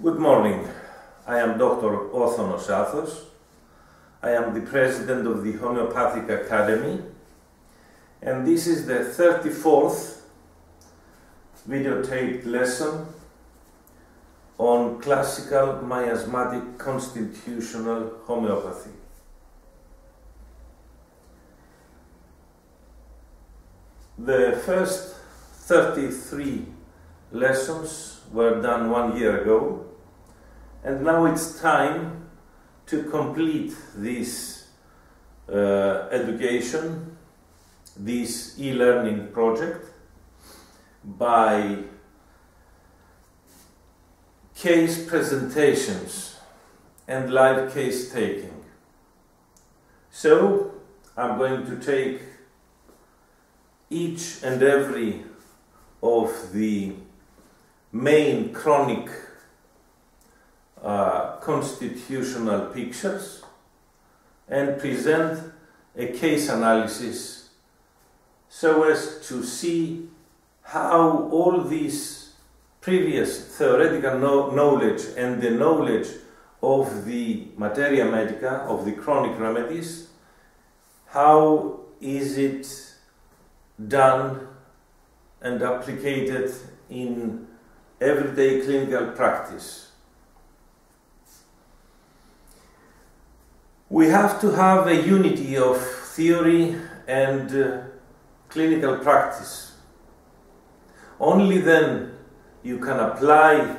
Good morning. I am Dr. Othonos Athos. I am the president of the Homeopathic Academy, and this is the 34th videotaped lesson on classical miasmatic constitutional homeopathy. The first 33 lessons were done 1 year ago, and now it's time to complete this education, this e-learning project, by case presentations and live case taking. So I'm going to take each and every of the main chronic constitutional pictures and present a case analysis so as to see how all this previous theoretical knowledge and the knowledge of the materia medica, of the chronic remedies, how is it done and applied in everyday clinical practice. We have to have a unity of theory and clinical practice. Only then you can apply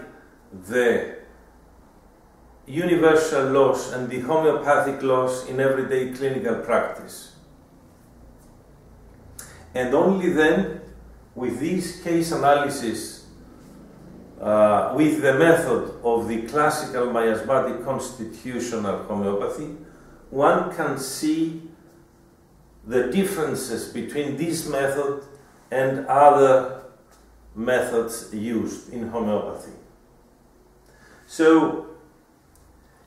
the universal laws and the homeopathic laws in everyday clinical practice. And only then, with this case analysis, with the method of the classical miasmatic constitutional homeopathy, one can see the differences between this method and other methods used in homeopathy. So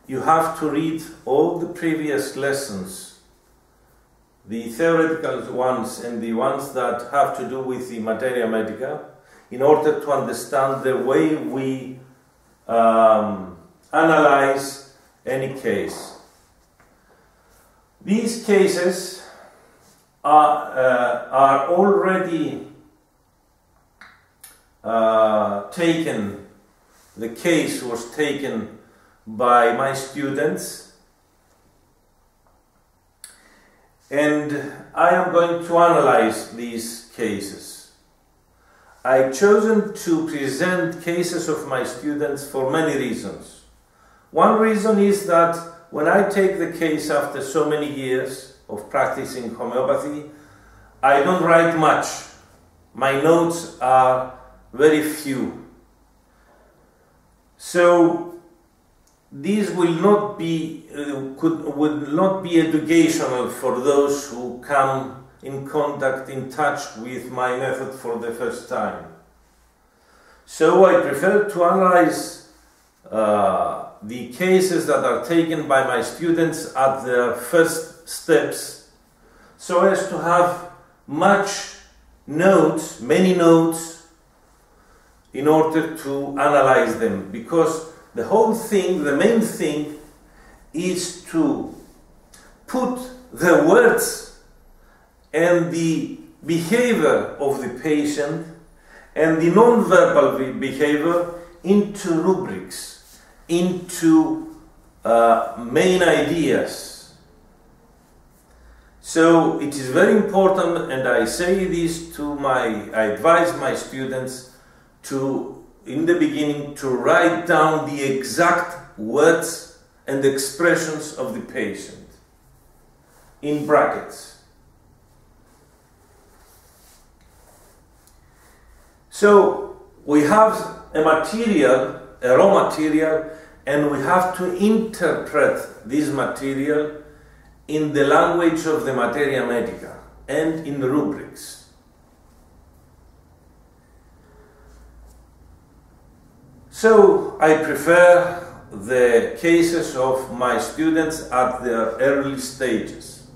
you have to read all the previous lessons, the theoretical ones and the ones that have to do with the materia medica, in order to understand the way we analyze any case. These cases are already taken. The case was taken by my students, and I am going to analyze these cases. I've chosen to present cases of my students for many reasons. One reason is that when I take the case after so many years of practicing homeopathy, I don't write much. My notes are very few. So these will not be, would not be educational for those who come in contact, in touch with my method for the first time. So I prefer to analyze the cases that are taken by my students at their first steps, so as to have much notes, many notes, in order to analyze them, because the whole thing, the main thing, is to put the words and the behavior of the patient and the non-verbal behavior into rubrics, into main ideas. So it is very important, and I say this to I advise my students to, in the beginning, to write down the exact words and expressions of the patient in brackets. So we have a material, a raw material, and we have to interpret this material in the language of the materia medica and in rubrics. So I prefer the cases of my students at their early stages.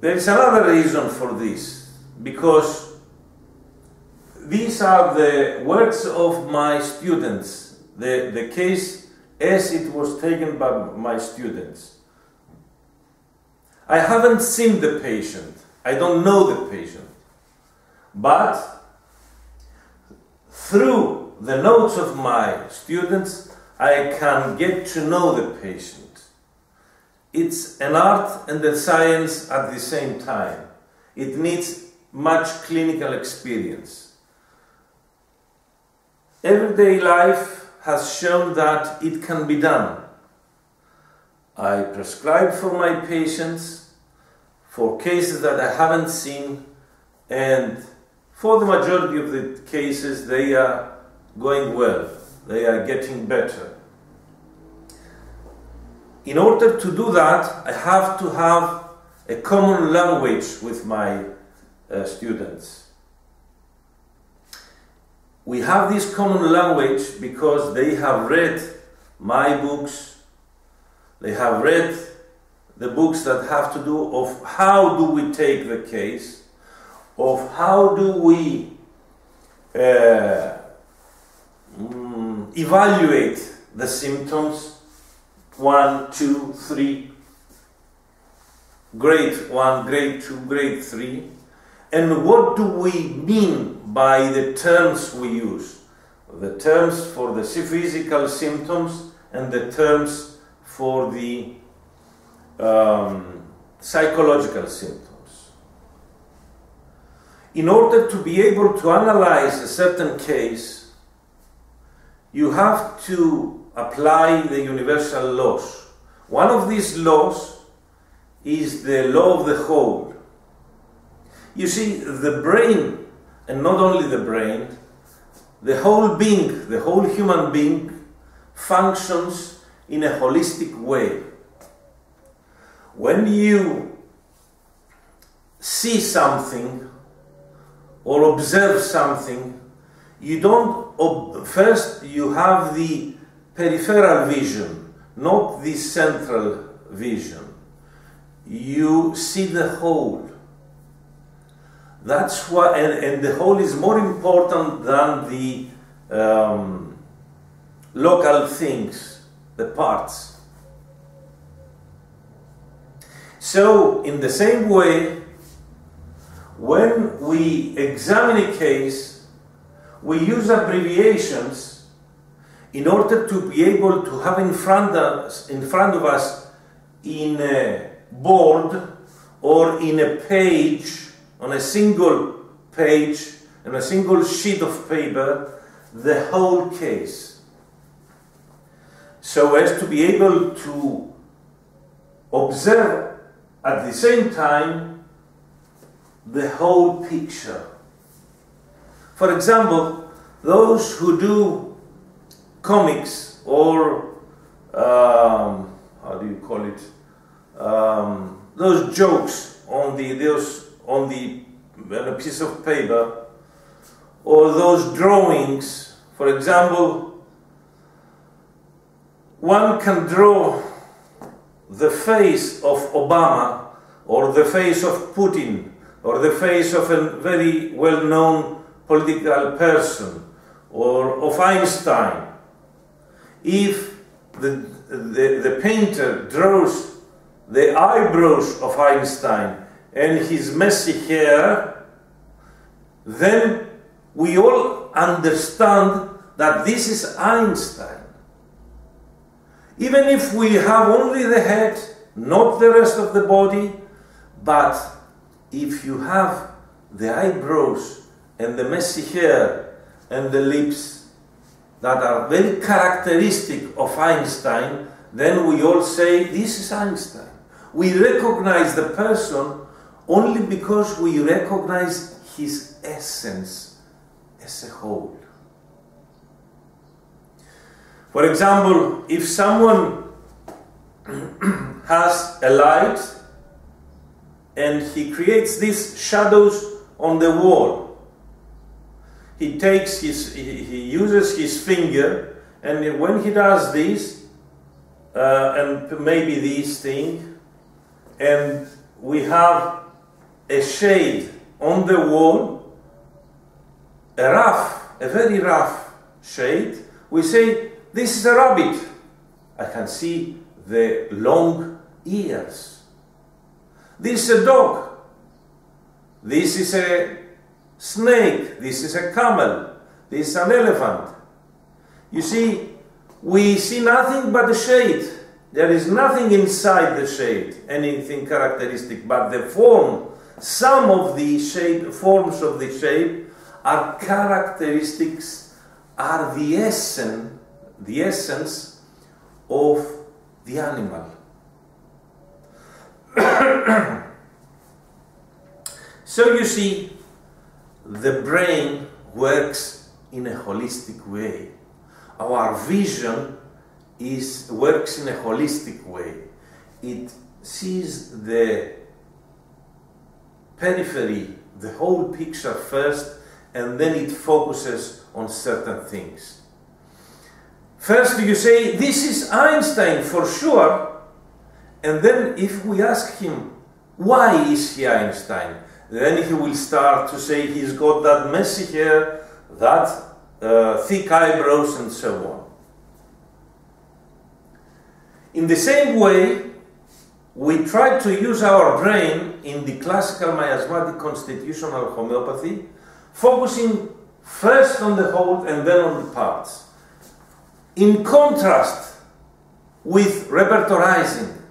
There is another reason for this, because these are the words of my students, the case as it was taken by my students. I haven't seen the patient, I don't know the patient, but through the notes of my students, I can get to know the patient. It's an art and a science at the same time. It needs much clinical experience. Everyday life has shown that it can be done. I prescribe for my patients for cases that I haven't seen, and for the majority of the cases they are going well, they are getting better. In order to do that, I have to have a common language with my students. We have this common language because they have read my books, they have read the books that have to do of how do we take the case, of how do we evaluate the symptoms, 1, 2, 3, grade 1, grade 2, grade 3, and what do we mean by the terms we use, the terms for the physical symptoms and the terms for the psychological symptoms. In order to be able to analyze a certain case, you have to apply the universal laws. One of these laws is the law of the whole. You see, the brain, and not only the brain, the whole being, the whole human being, functions in a holistic way. When you see something or observe something, you don't, first you have the peripheral vision, not the central vision. You see the whole. That's why, and the whole is more important than the local things, the parts. So, in the same way, when we examine a case, we use abbreviations in order to be able to have in front of us in a board or in a page, on a single page, on a single sheet of paper, the whole case. So as to be able to observe at the same time the whole picture. For example, those who do comics or how do you call it? Those jokes on a piece of paper, or those drawings. For example, one can draw the face of Obama, or the face of Putin, or the face of a very well-known political person, or of Einstein. If the painter draws the eyebrows of Einstein and his messy hair, then we all understand that this is Einstein. Even if we have only the head, not the rest of the body, but if you have the eyebrows and the messy hair and the lips that are very characteristic of Einstein, then we all say, this is Einstein. We recognize the person only because we recognize his essence as a whole. For example, if someone has a light and he creates these shadows on the wall, he uses his finger, and when he does this, and maybe this thing, and we have a shade on the wall, a very rough shade, we say, this is a rabbit. I can see the long ears. This is a dog. This is a snake. This is a camel. This is an elephant. You see, we see nothing but the shade. There is nothing inside the shade, anything characteristic, but the form, some of the forms of the shape are characteristics, are the essence of the animal. So you see, the brain works in a holistic way. Our vision works in a holistic way. It sees the periphery, the whole picture first, and then it focuses on certain things. First you say, this is Einstein for sure, and then if we ask him, why is he Einstein? Then he will start to say he's got that messy hair, that thick eyebrows, and so on. In the same way, we try to use our brain in the classical miasmatic constitutional homeopathy, focusing first on the whole and then on the parts. In contrast with repertorizing,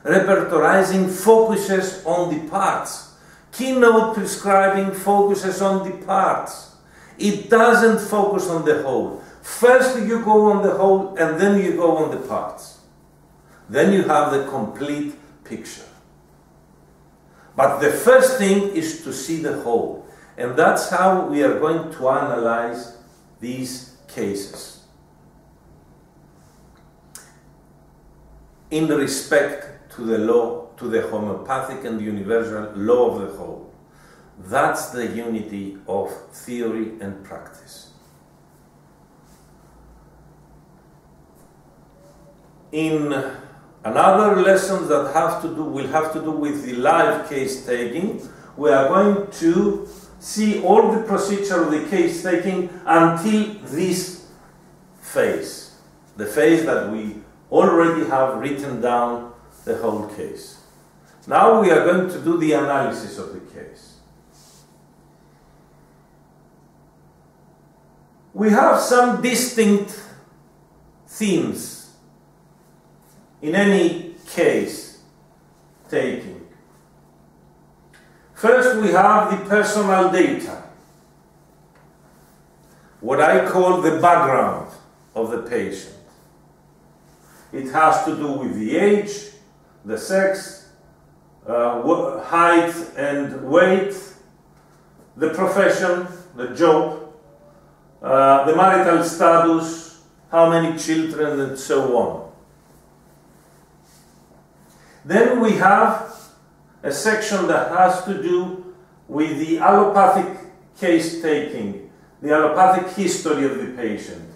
repertorizing focuses on the parts. Keynote prescribing focuses on the parts. It doesn't focus on the whole. First you go on the whole and then you go on the parts. Then you have the complete picture. But the first thing is to see the whole. And that's how we are going to analyze these cases. In respect to the law, to the homeopathic and universal law of the whole. That's the unity of theory and practice. In another lesson that will have to do with the live case taking, we are going to see all the procedure of the case taking until this phase, the phase that we already have written down the whole case. Now we are going to do the analysis of the case. We have some distinct themes in any case taking. First, we have the personal data, what I call the background of the patient. It has to do with the age, the sex, height and weight, the profession, the job, the marital status, how many children, and so on. Then we have a section that has to do with the allopathic case taking, the allopathic history of the patient,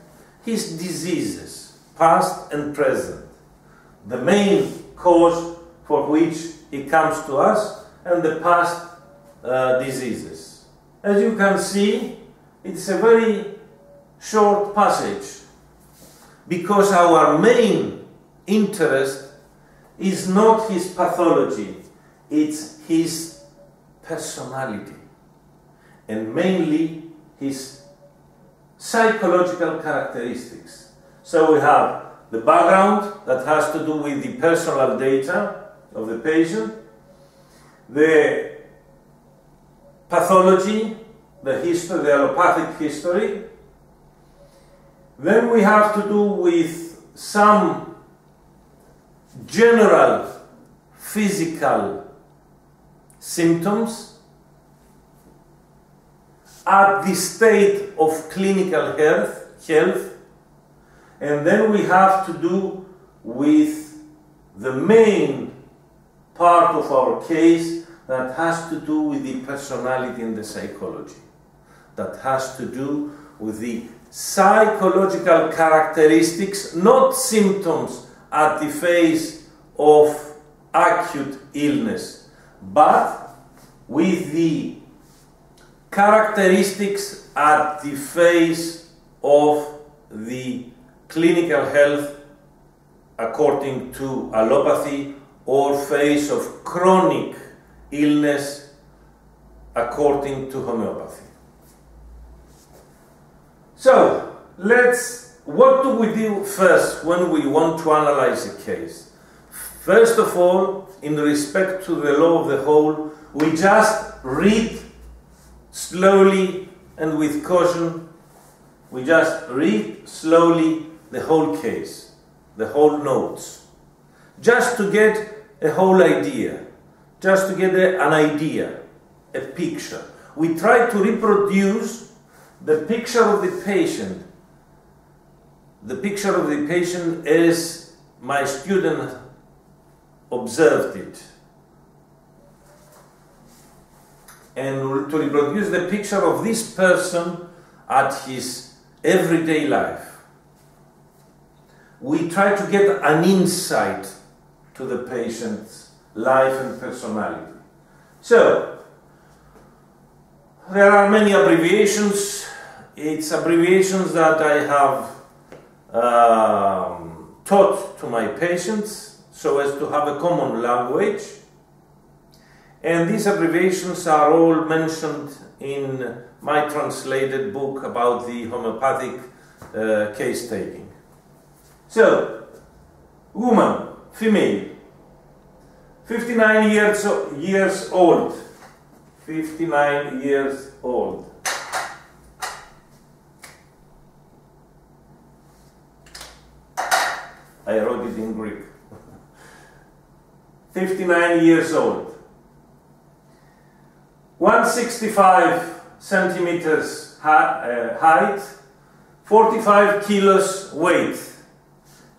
his diseases, past and present, the main cause for which he comes to us, and the past diseases. As you can see, it's a very short passage, because our main interest is not his pathology, it's his personality, and mainly his psychological characteristics. So we have the background that has to do with the personal data of the patient, the pathology, the history, the allopathic history. Then we have to do with some general physical symptoms at the state of clinical health, and then we have to do with the main part of our case that has to do with the personality and the psychology, that has to do with the psychological characteristics, not symptoms at the phase of acute illness, but with the characteristics at the phase of the clinical health according to allopathy, or phase of chronic illness according to homeopathy. So, what do we do first when we want to analyze a case? First of all, in respect to the law of the whole, we just read slowly and with caution. We just read slowly the whole case, the whole notes, just to get a whole idea, just to get an idea, a picture. We try to reproduce the picture of the patient. The picture of the patient as my student observed it. And to reproduce the picture of this person at his everyday life. We try to get an insight to the patient's life and personality. So, there are many abbreviations. It's abbreviations that I have taught to my patients so as to have a common language. And these abbreviations are all mentioned in my translated book about the homeopathic case taking. So, woman, female, 59 years old, 59 years old. I wrote it in Greek. 59 years old. 165 centimeters height, 45 kilos weight.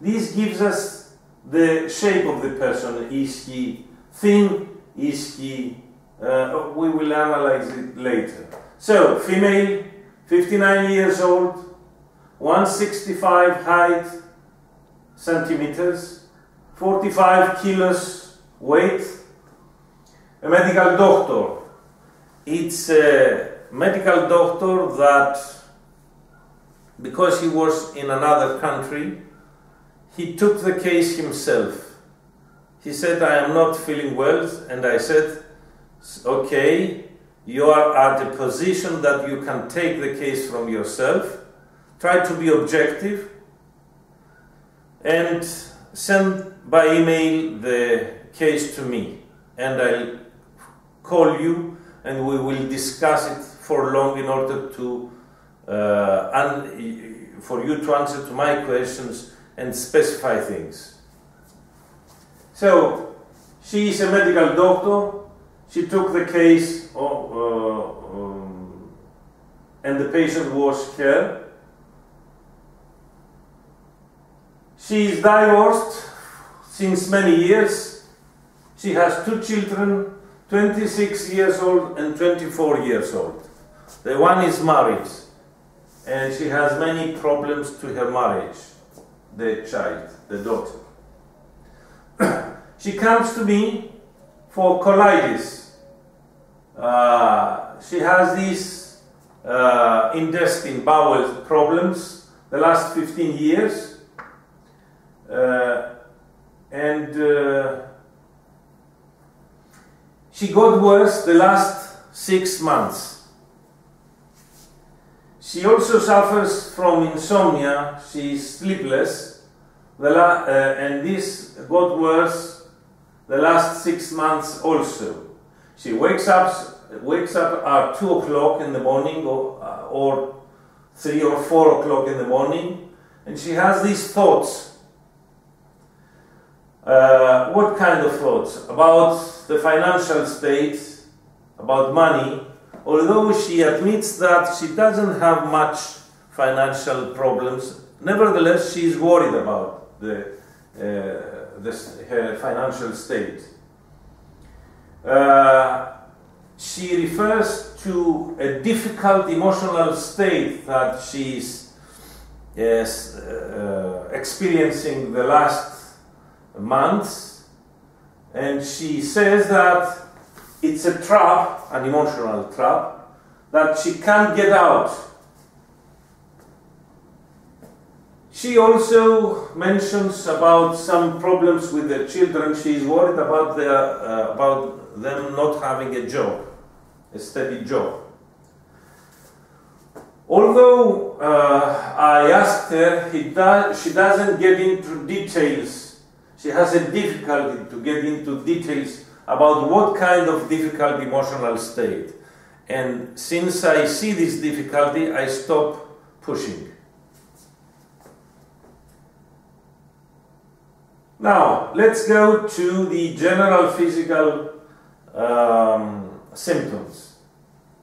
This gives us the shape of the person. Is he thin? Is he... we will analyze it later. So, female, 59 years old, 165 height, centimeters, 45 kilos weight, a medical doctor. It's a medical doctor that, because he was in another country, he took the case himself. He said, I am not feeling well, and I said, okay, you are at a position that you can take the case from yourself, try to be objective, and send by email the case to me, and I'll call you and we will discuss it for long in order to for you to answer to my questions and specify things. So, she is a medical doctor. She took the case and the patient was her. She is divorced since many years. She has 2 children, 26 years old and 24 years old. The one is married and she has many problems to her marriage, the child, the daughter. She comes to me for colitis. She has these intestine bowel problems the last 15 years. She got worse the last 6 months. She also suffers from insomnia. She is sleepless, and this got worse the last 6 months also. She wakes up at 2 o'clock in the morning or 3 or 4 o'clock in the morning, and she has these thoughts. What kind of thoughts? About the financial state, about money, although she admits that she doesn't have much financial problems. Nevertheless, she is worried about her financial state. She refers to a difficult emotional state that she is experiencing the last months, and she says that it's a trap, an emotional trap, that she can't get out. She also mentions about some problems with the children. She is worried about them not having a job, a steady job. Although I asked her, she doesn't get into details. She has a difficulty to get into details about what kind of difficult emotional state. And since I see this difficulty, I stop pushing. Now, let's go to the general physical symptoms,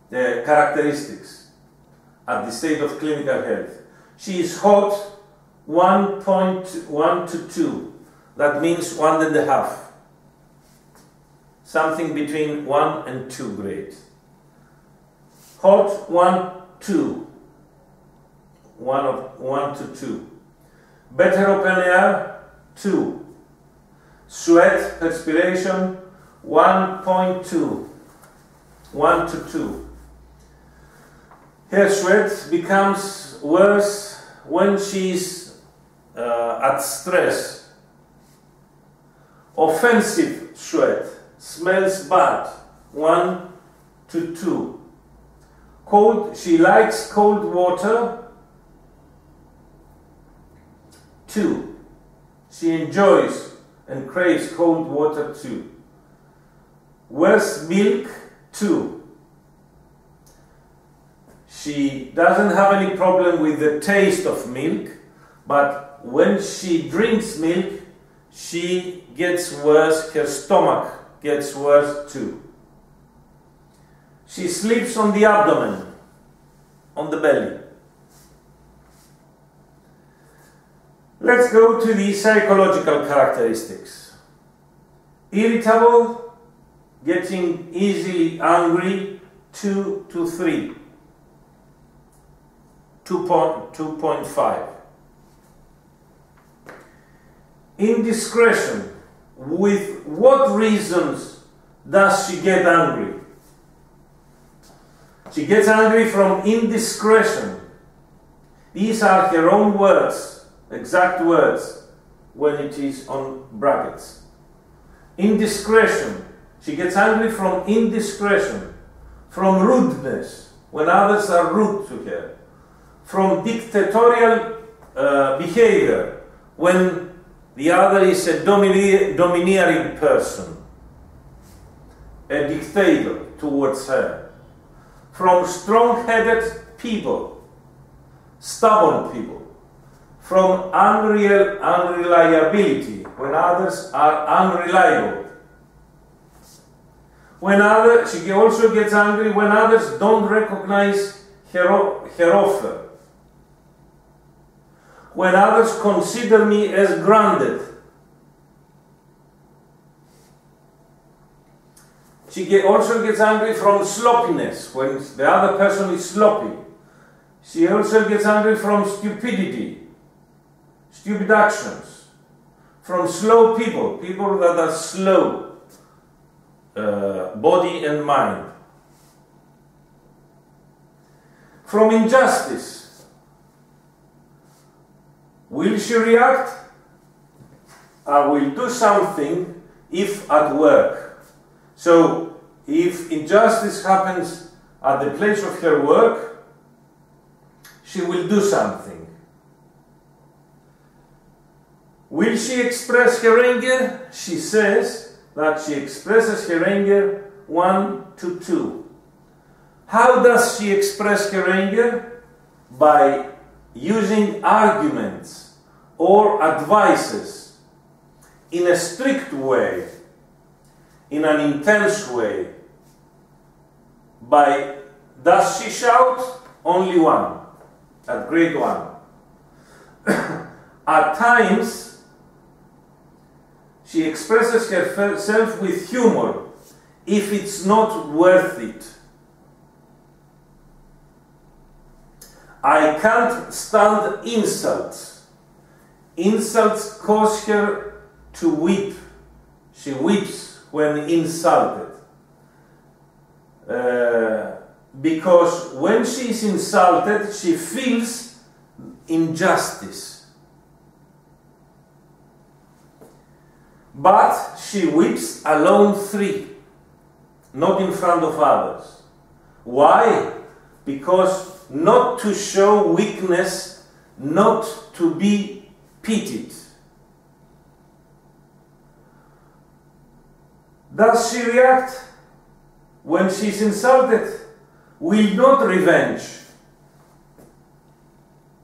the characteristics at the state of clinical health. She is hot 1.1 to 2. That means 1.5. Something between 1 and 2 grade. Hot 1 to 2. Better open air 2. Sweat, perspiration 1.2. 1 to 2. Her sweat becomes worse when she's at stress. Offensive sweat, smells bad 1 to 2. Cold, she likes cold water 2. She enjoys and craves cold water 2. Worse milk 2. She doesn't have any problem with the taste of milk, but when she drinks milk, she gets worse, her stomach gets worse too. She sleeps on the abdomen, on the belly. Let's go to the psychological characteristics. Irritable, getting easily angry, 2 to 3. 2.5. Indiscretion. With what reasons does she get angry? She gets angry from indiscretion. These are her own words, exact words, when it is on brackets. Indiscretion. She gets angry from indiscretion, from rudeness, when others are rude to her, from dictatorial behavior, when the other is a domineering person, a dictator towards her, from strong-headed people, stubborn people, from unreliability, when others are unreliable. She also gets angry when others don't recognize her offer. When others consider me as grounded. She also gets angry from sloppiness, when the other person is sloppy. She also gets angry from stupidity, stupid actions, from slow people, people that are slow, body and mind. From injustice. Will she react? I will do something if at work. So, if injustice happens at the place of her work, she will do something. Will she express her anger? She says that she expresses her anger 1 to 2. How does she express her anger? By using arguments or advices in a strict way, in an intense way. Does she shout? Only 1, at grade 1. At times, she expresses herself with humor if it's not worth it. I can't stand insults. Insults cause her to weep. She weeps when insulted. because when she is insulted, she feels injustice. But she weeps alone 3, not in front of others. Why? Because not to show weakness, not to be pitied. Does she react when she is insulted? Will not revenge.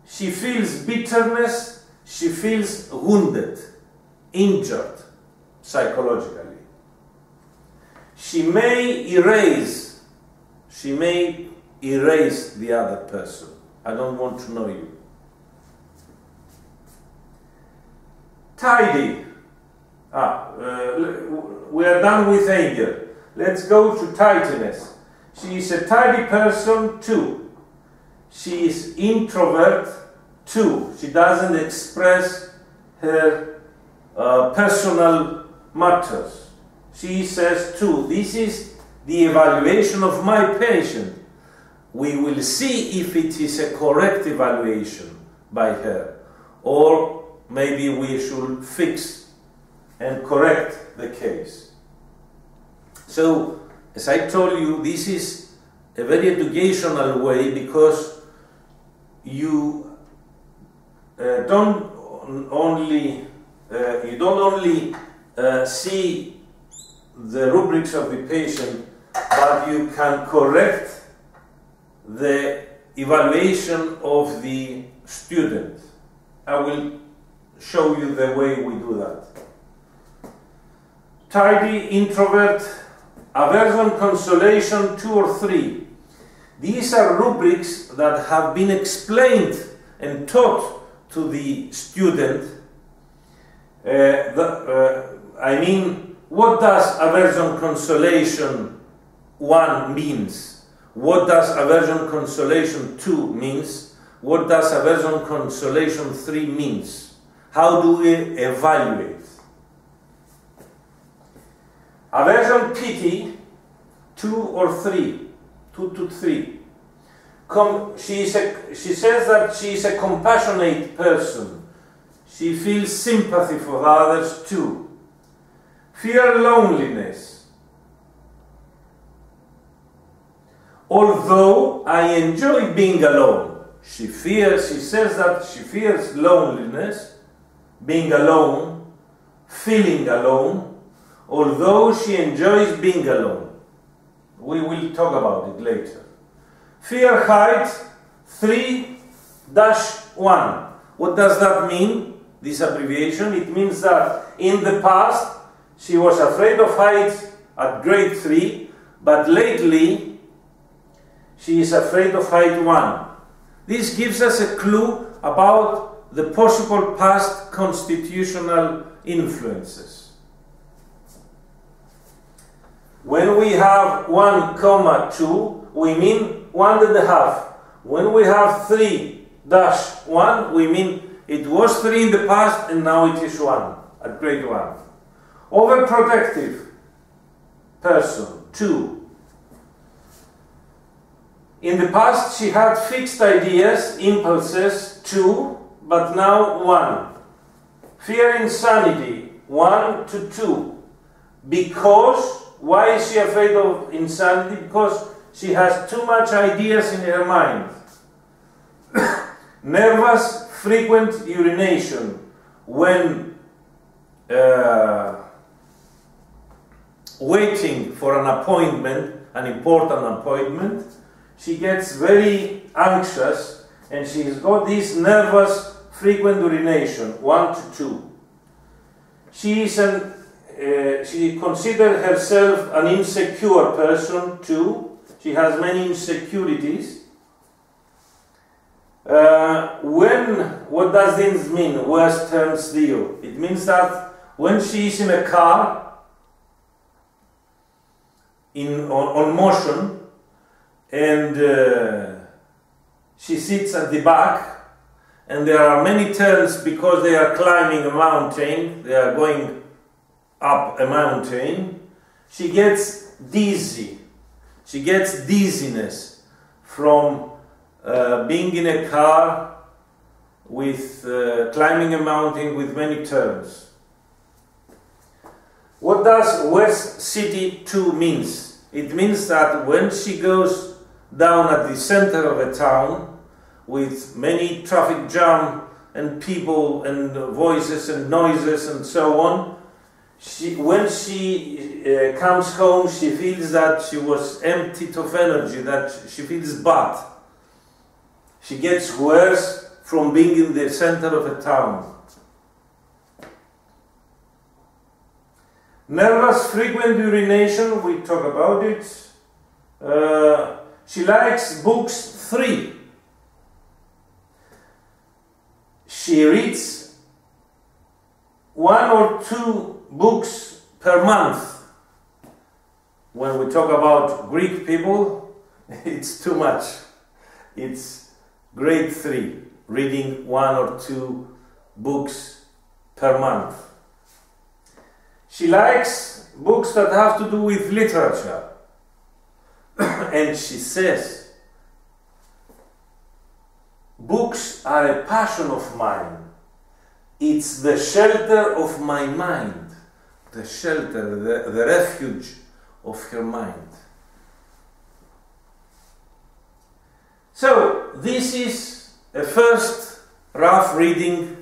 She feels bitterness, she feels wounded, injured psychologically. She may erase the other person. I don't want to know you. Tidy. We are done with anger. Let's go to tidiness. She is a tidy person 2. She is introvert 2. She doesn't express her personal matters. She says 2. This is the evaluation of my patient. We will see if it is a correct evaluation by her, or maybe we should fix and correct the case. So, as I told you, this is a very educational way, because you don't only see the rubrics of the patient, but you can correct the evaluation of the student. I will show you the way we do that. Tidy, introvert, aversion, consolation 2 or 3. These are rubrics that have been explained and taught to the student. What does aversion, consolation 1 means? What does aversion, consolation 2 means? What does aversion, consolation 3 means? How do we evaluate? Aversion, pity 2 or 3, 2 to 3. She says that she is a compassionate person. She feels sympathy for others too. Fear, loneliness. Although I enjoy being alone, she says that she fears loneliness, being alone, feeling alone, although she enjoys being alone. We will talk about it later. Fear, height 3-1. What does that mean, this abbreviation? It means that in the past she was afraid of heights at grade 3, but lately she is afraid of height 1. This gives us a clue about the possible past constitutional influences. When we have 1,2, we mean 1.5. When we have 3-1, we mean it was 3 in the past and now it is 1 at grade 1. Overprotective person 2. In the past she had fixed ideas, impulses 2, but now 1. Fear, insanity 1 to 2. Because, why is she afraid of insanity? Because she has too much ideas in her mind. Nervous, frequent urination. When waiting for an appointment, an important appointment, she gets very anxious and she's got this nervous, frequent urination, 1 to 2. She considers herself an insecure person too. She has many insecurities. What does this mean? Worst terms deal. It means that when she is in a car, on motion, and she sits at the back, and there are many turns because they are climbing a mountain, they are going up a mountain, she gets dizzy. She gets dizziness. from being in a car with climbing a mountain with many turns. What does West City 2 means? It means that when she goes down at the center of a town with many traffic jam and people and voices and noises and so on, when she comes home, she feels that she was emptied of energy, that she feels bad. She gets worse from being in the center of a town. Nervous frequent urination, we talk about it. She likes books 3. She reads 1 or 2 books per month. When we talk about Greek people, it's too much. It's grade 3, reading 1 or 2 books per month. She likes books that have to do with literature. And she says, books are a passion of mine. It's the shelter of my mind. The shelter, the refuge of her mind. So, this is a first rough reading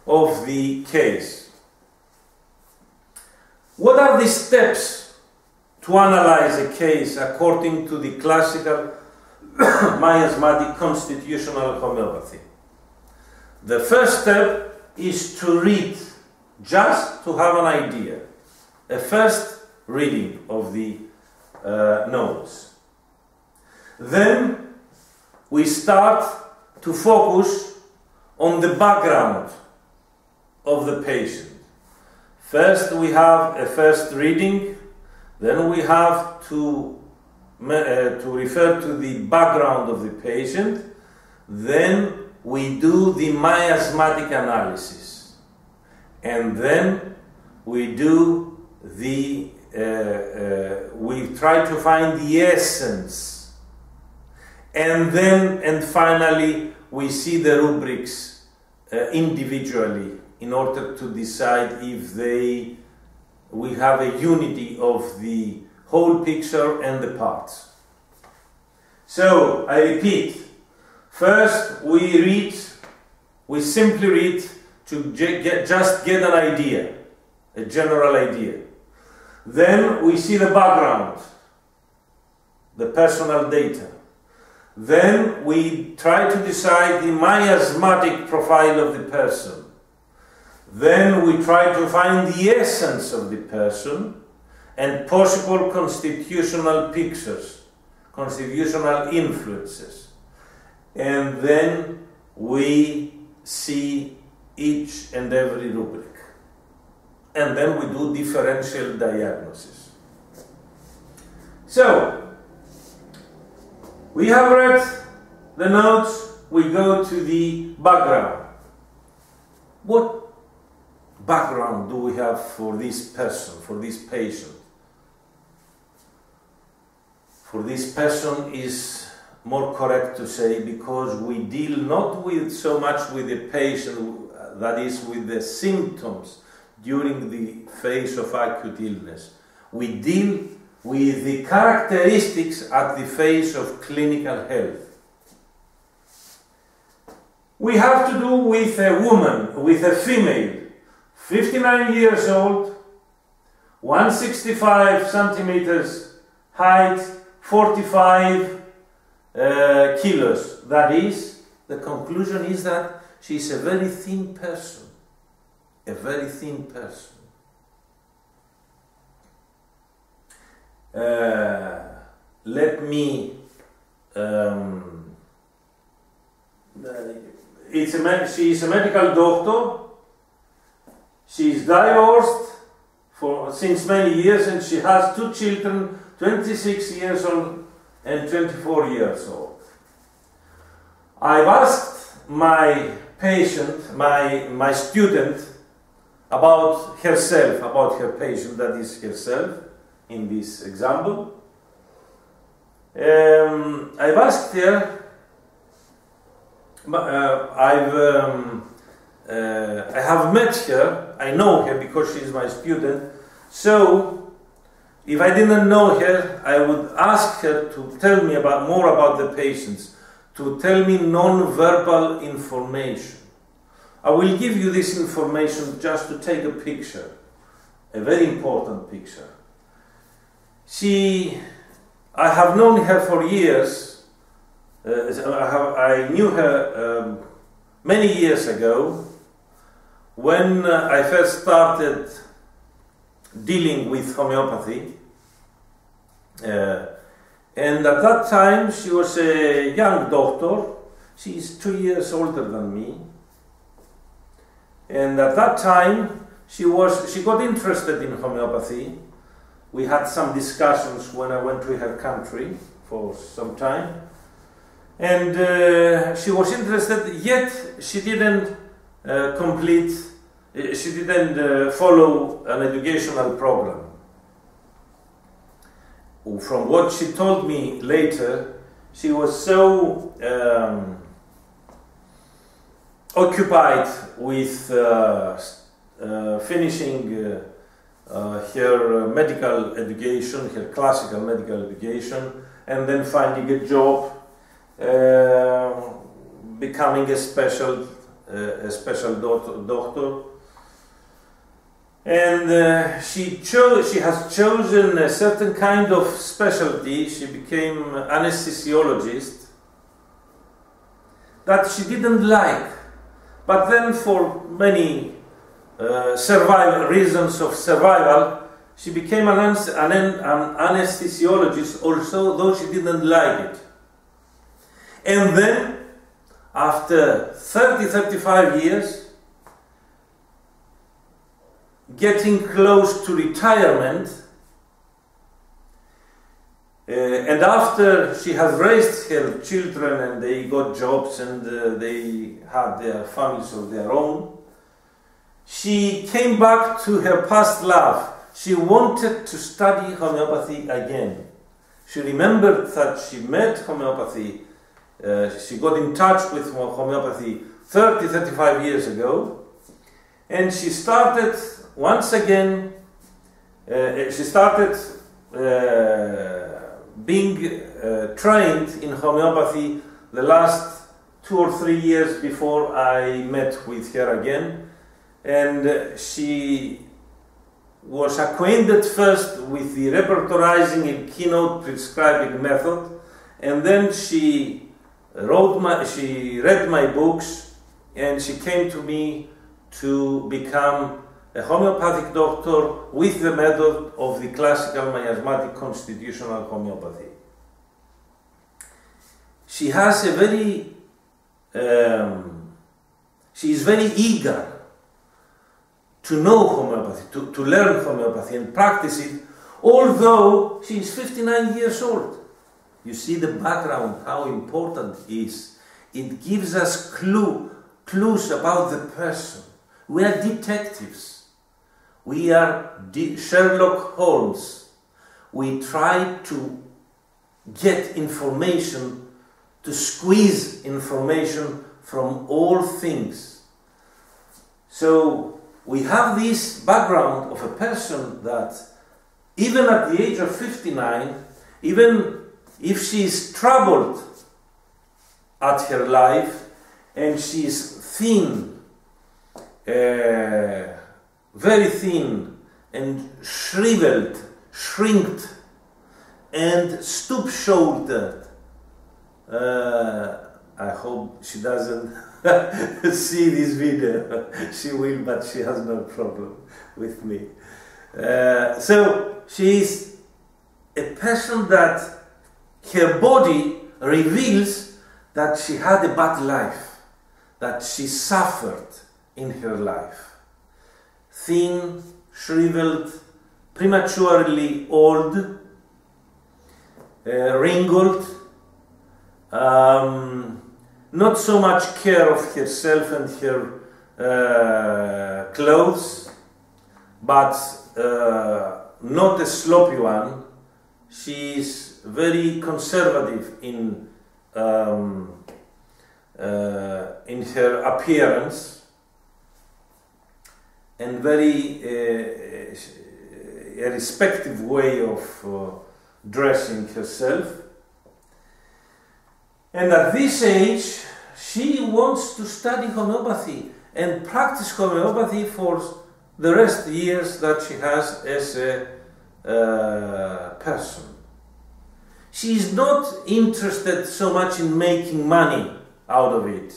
of the case. What are the steps to analyze a case according to the classical miasmatic constitutional homeopathy? The first step is to read, just to have an idea. A first reading of the notes. Then we start to focus on the background of the patient. First we have a first reading, then we have to refer to the background of the patient, then we do the miasmatic analysis, and then we do the we try to find the essence, and finally we see the rubrics individually in order to decide if we have a unity of the whole picture and the parts. So, I repeat, first we simply read to just get an idea, a general idea. Then we see the background, the personal data. Then we try to decide the miasmatic profile of the person. Then we try to find the essence of the person and possible constitutional pictures, constitutional influences. And then we see each and every rubric. And then we do differential diagnosis. So, we have read the notes, we go to the background. What background do we have for this person, for this patient? For this person is more correct to say, because we deal not with so much with the patient, that is with the symptoms during the phase of acute illness. We deal with the characteristics at the phase of clinical health. We have to do with a woman, with a female, 59 years old, 165 centimeters height, 45 kilos. That is, the conclusion is that she is a very thin person. A very thin person. She is a medical doctor. She is divorced since many years, and she has 2 children, 26 years old and 24 years old. I've asked my patient, my student, about herself, about her patient, that is herself, in this example. I've asked her, I have met her, I know her because she's my student, so if I didn't know her, I would ask her to tell me more about the patients, to tell me non-verbal information. I will give you this information just to take a picture, a very important picture. I have known her for years. I knew her many years ago when I first started dealing with homeopathy. And at that time she was a young doctor. She is 2 years older than me. And at that time she got interested in homeopathy. We had some discussions when I went to her country for some time. And she was interested, yet she didn't follow an educational program. From what she told me later, she was so occupied with finishing her medical education, her classical medical education, and then finding a job, becoming a special doctor. And she has chosen a certain kind of specialty. She became anesthesiologist that she didn't like, but then for many reasons of survival, she became an anesthesiologist also, though she didn't like it. And then, after 35 years, getting close to retirement, and after she has raised her children and they got jobs and they had their families of their own, she came back to her past love. She wanted to study homeopathy again. She remembered that she met homeopathy, she got in touch with homeopathy 35 years ago, and she started once again, being trained in homeopathy the last 2 or 3 years before I met with her again. And she was acquainted first with the repertorizing and keynote prescribing method, and then she read my books, and she came to me to become a homeopathic doctor with the method of the classical miasmatic constitutional homeopathy. She has she is very eager to know homeopathy, to learn homeopathy and practice it, although she is 59 years old. You see the background, how important it is. It gives us clues about the person. We are detectives. We are Sherlock Holmes. We try to get information, to squeeze information from all things. So we have this background of a person that even at the age of 59, even if she is troubled at her life and she is thin, very thin and shrinked and stoop-shouldered. I hope she doesn't see this video. She will, but she has no problem with me. So she is a person that her body reveals that she had a bad life, that she suffered in her life. Thin, shriveled, prematurely old, wrinkled, not so much care of herself and her clothes, but not a sloppy one. She is very conservative in her appearance and very a respective way of dressing herself. And at this age, she wants to study homeopathy and practice homeopathy for the rest of the years that she has as a person. She is not interested so much in making money out of it.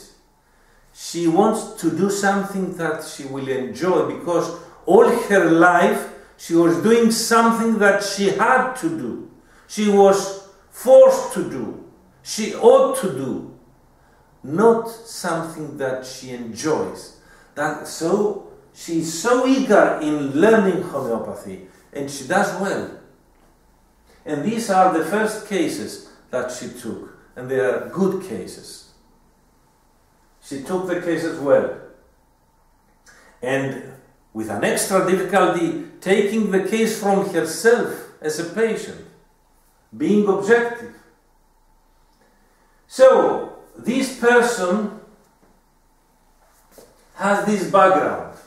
She wants to do something that she will enjoy, because all her life she was doing something that she had to do. She was forced to do. She ought to do. Not something that she enjoys. So she is so eager in learning homeopathy, and she does well. And these are the first cases that she took, and they are good cases. She took the cases well. And with an extra difficulty, taking the case from herself as a patient, being objective. So, this person has this background.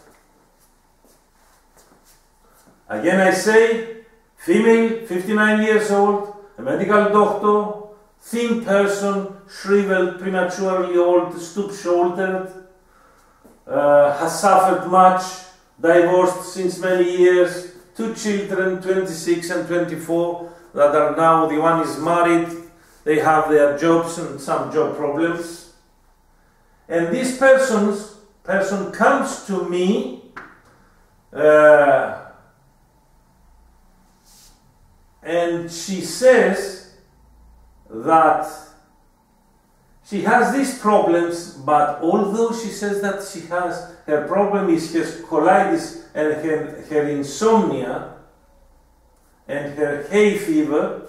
Again I say, female, 59 years old, a medical doctor, thin person, shriveled, prematurely old, stoop-shouldered, has suffered much, divorced since many years, 2 children, 26 and 24, that are now, the one is married, they have their jobs and some job problems. And this person comes to me and she says that she has these problems, but although she says that she has, her problem is her colitis and her insomnia and her hay fever,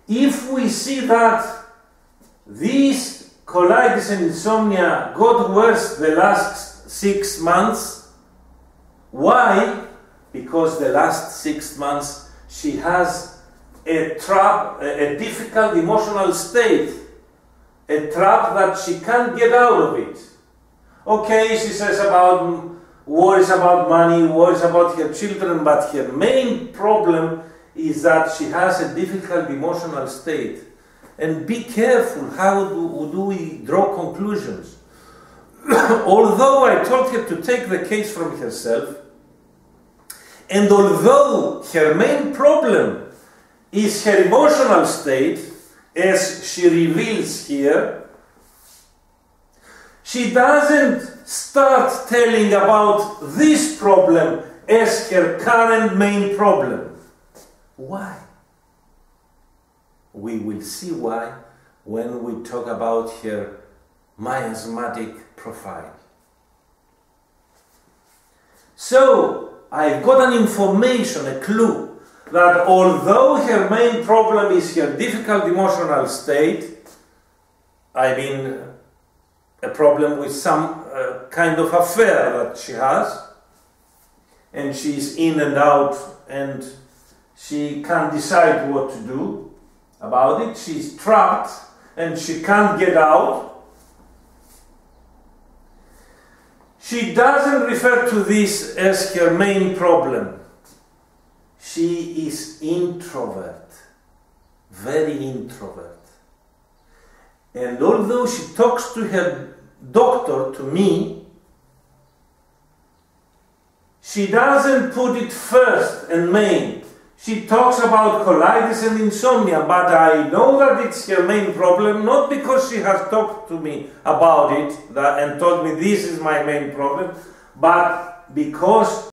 if we see that these colitis and insomnia got worse the last 6 months, why? Because the last 6 months she has a trap, a difficult emotional state, a trap that she can't get out of it. Okay, she says about worries about money, worries about her children, but her main problem is that she has a difficult emotional state. And be careful, how do we draw conclusions? Although I told her to take the case from herself, and although her main problem is her emotional state, as she reveals here, she doesn't start telling about this problem as her current main problem. Why? We will see why when we talk about her miasmatic profile. So, I've got an information, a clue, that although her main problem is her difficult emotional state, I mean a problem with some kind of affair that she has, and she's in and out and she can't decide what to do about it, she's trapped and she can't get out. She doesn't refer to this as her main problem. She is introvert, very introvert. And although she talks to her doctor, to me, she doesn't put it first and main. She talks about colitis and insomnia, but I know that it's her main problem, not because she has talked to me about it and told me this is my main problem, but because